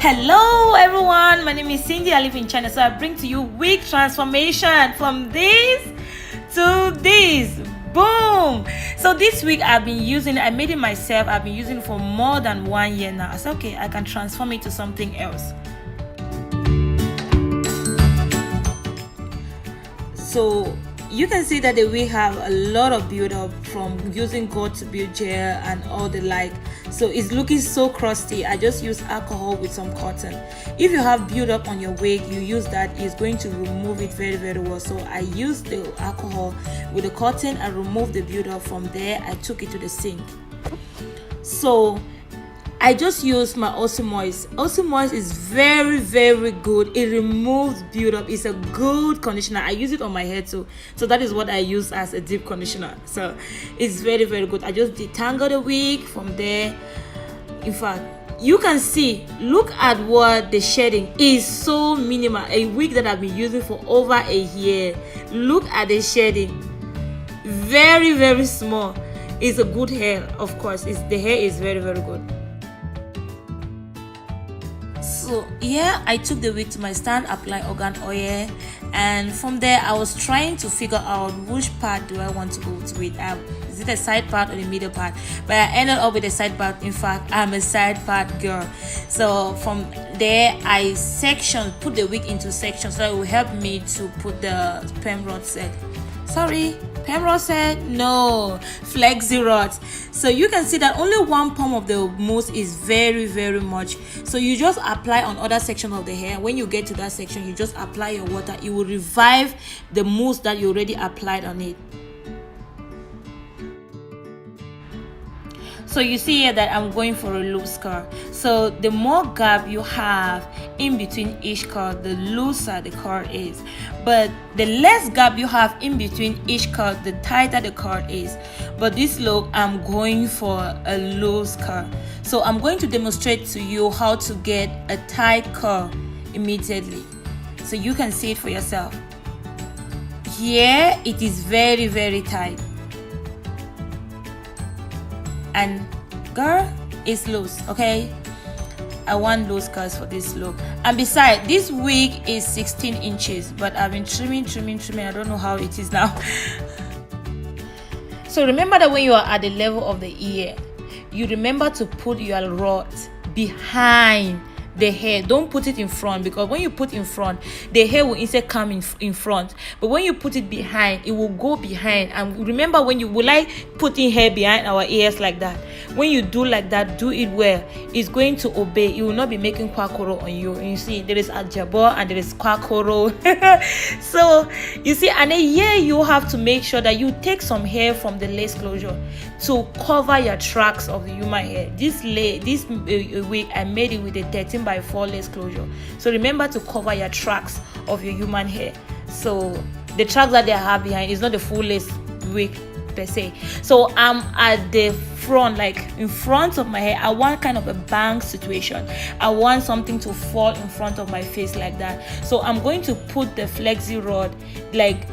Hello everyone, my name is Cindy. I live in China, so I bring to you wig transformation from this to this. Boom! So this wig I made it myself. I've been using it for more than 1 year now. I said, okay, I can transform it to something else. So you can see that the wig have a lot of build up from using gold to build gel and all the like. So it's looking so crusty. I just use alcohol with some cotton. If you have build up on your wig, you use that, it's going to remove it very well. So I used the alcohol with the cotton and removed the build up. From there I took it to the sink. So I just used my Aussie Moist. Aussie Moist is very good. It removes build-up. It's a good conditioner. I use it on my hair too. So that is what I use as a deep conditioner. So it's very good. I just detangle the wig from there. In fact, you can see, look at what the shedding is. So minimal. A wig that I've been using for over a year. Look at the shedding. Very small. It's a good hair, of course. The hair is very good. So yeah, I took the wig to my stand, applied Argan oil, and from there I was trying to figure out which part do I want to go with. Is it a side part or the middle part? But I ended up with a side part. In fact, I'm a side part girl. So from there I put the wig into sections, so it will help me to put the perm rod set. Sorry, perm rod set? No, flexi rods. So you can see that only one palm of the mousse is very much. So you just apply on other section of the hair. When you get to that section, you just apply your water. It will revive the mousse that you already applied on it. So you see here that I'm going for a loose curl. So the more gap you have in between each curl, the looser the curl is. But the less gap you have in between each curl, the tighter the curl is. But this look, I'm going for a loose curl. So I'm going to demonstrate to you how to get a tight curl immediately, so you can see it for yourself. Here it is very tight, and girl, it's loose. Okay, I want loose curls for this look. And besides, this wig is 16 inches, but I've been trimming. I don't know how it is now. So remember that when you are at the level of the ear, you remember to put your rod behind the hair. Don't put it in front, because when you put in front, the hair will instead come in front. But when you put it behind, it will go behind. And remember, when you will like putting hair behind our ears like that, when you do like that, do it well. It's going to obey. It will not be making kwakoro on you. And you see, there is ajabo and there is kwakoro. So you see, and then here you have to make sure that you take some hair from the lace closure to cover your tracks of the human hair. This wig, I made it with a 13x4 lace closure. So remember to cover your tracks of your human hair. So the tracks that they have behind is not the full lace wig per se. So I'm at the front, like in front of my hair. I want kind of a bang situation. I want something to fall in front of my face like that. So I'm going to put the flexi rod, like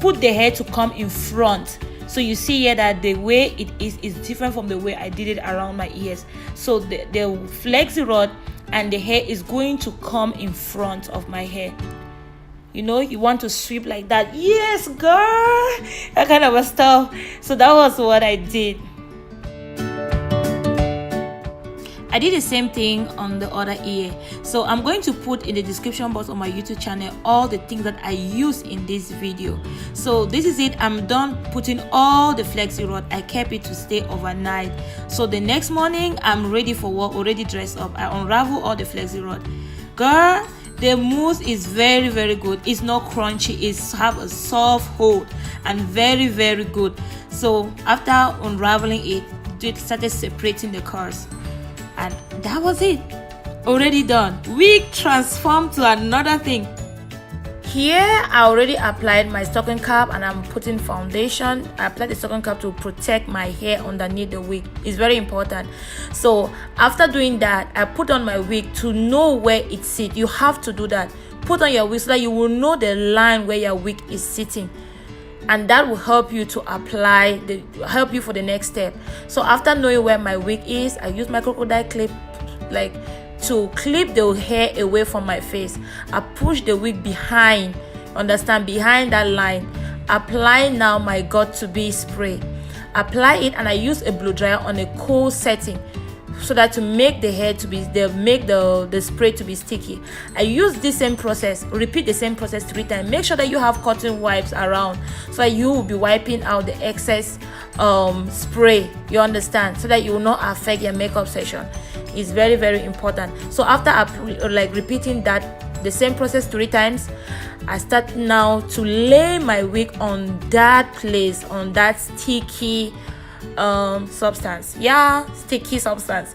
put the hair to come in front. So you see here that the way it is different from the way I did it around my ears. So the flexi rod and the hair is going to come in front of my hair. You know, you want to sweep like that. Yes, girl, that kind of a stuff. So that was what I did. I did the same thing on the other ear. So I'm going to put in the description box on my YouTube channel all the things that I use in this video. So this is it. I'm done putting all the flexi rod. I kept it to stay overnight. So the next morning, I'm ready for work, already dressed up. I unravel all the flexi rod. Girl, the mousse is very good. It's not crunchy. It's have a soft hold and very good. So after unraveling it, it started separating the curls. And that was it. Already done. Wig transformed to another thing. Here I already applied my stocking cap and I'm putting foundation. I applied the stocking cap to protect my hair underneath the wig. It's very important. So after doing that, I put on my wig to know where it sits. You have to do that. Put on your wig so that you will know the line where your wig is sitting. And that will help you to help you for the next step. So after knowing where my wig is, I use my crocodile clip, like to clip the hair away from my face, I push the wig behind, understand, behind that line. Apply now my got2b spray. Apply it, and I use a blow dryer on a cool setting so that to make the hair to be the spray to be sticky. I use the same process, repeat the same process 3 times. Make sure that you have cotton wipes around so that you will be wiping out the excess spray, you understand, so that you will not affect your makeup session. It's very, very important. So after repeating that the same process 3 times, I start now to lay my wig on that place, on that sticky substance. Sticky substance.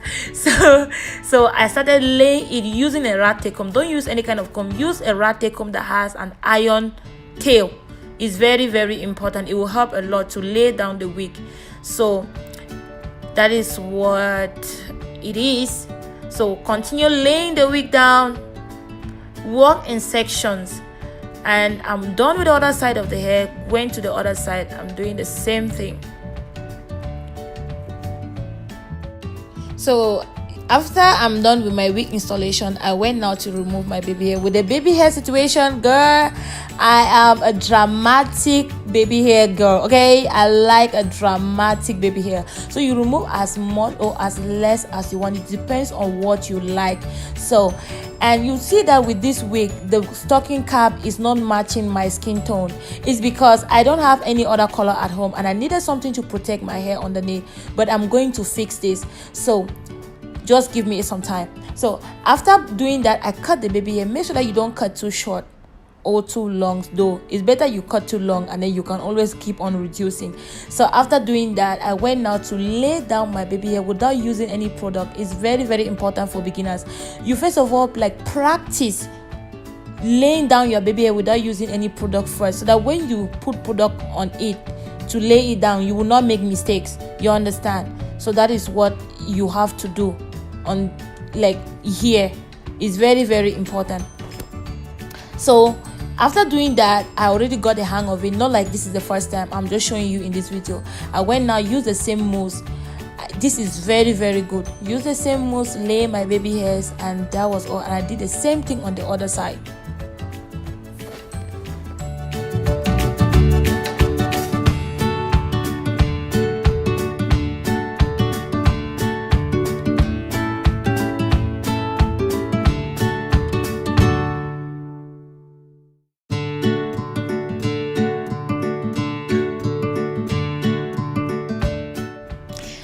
So I started laying it using a rat tape comb. Don't use any kind of comb, use a rat tape comb that has an iron tail. It's very, very important. It will help a lot to lay down the wig. So that is what it is. So continue laying the wig down, work in sections, and I'm done with the other side of the hair. Went to the other side, I'm doing the same thing. So after I'm done with my wig installation, I went now to remove my baby hair. With the baby hair situation, girl, I am a dramatic baby hair girl, okay? I like a dramatic baby hair. So you remove as much or as less as you want. It depends on what you like. So, and you see that with this wig, the stocking cap is not matching my skin tone. It's because I don't have any other color at home and I needed something to protect my hair underneath. But I'm going to fix this. So just give me some time. So after doing that, I cut the baby hair. Make sure that you don't cut too short or too long, though it's better you cut too long and then you can always keep on reducing. So after doing that, I went now to lay down my baby hair without using any product. It's very, very important for beginners. You first of all practice laying down your baby hair without using any product first, so that when you put product on it to lay it down, you will not make mistakes, you understand? So that is what you have to do on here. Is very, very important. So after doing that, I already got the hang of it. Not like this is the first time, I'm just showing you in this video. I went now, use the same moves. This is very, very good. Use the same moves, lay my baby hairs, and that was all. And I did the same thing on the other side.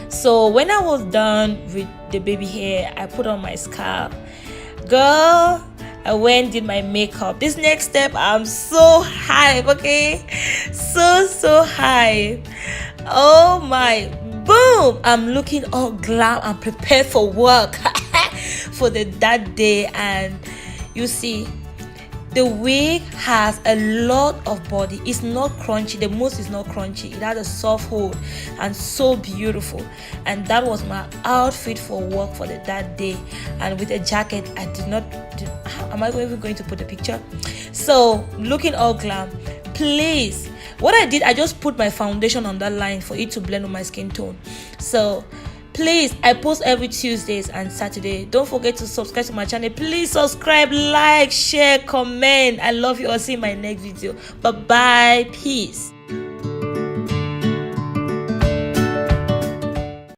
So when I was done with the baby hair, I put on my scalp. Girl, I went did my makeup. This next step, I'm so hype, okay? So hype. Oh my, boom! I'm looking all glam. I'm prepared for work for that day. And you see, the wig has a lot of body. It's not crunchy. The mousse is not crunchy. It has a soft hold and so beautiful. And that was my outfit for work for that day. And with a jacket, I did not. Am I even going to put a picture? So looking all glam. Please, what I did, I just put my foundation on that line for it to blend with my skin tone. So please, I post every Tuesdays and Saturday. Don't forget to subscribe to my channel. Please subscribe, like, share, comment. I love you. I'll see you in my next video. Bye bye. Peace.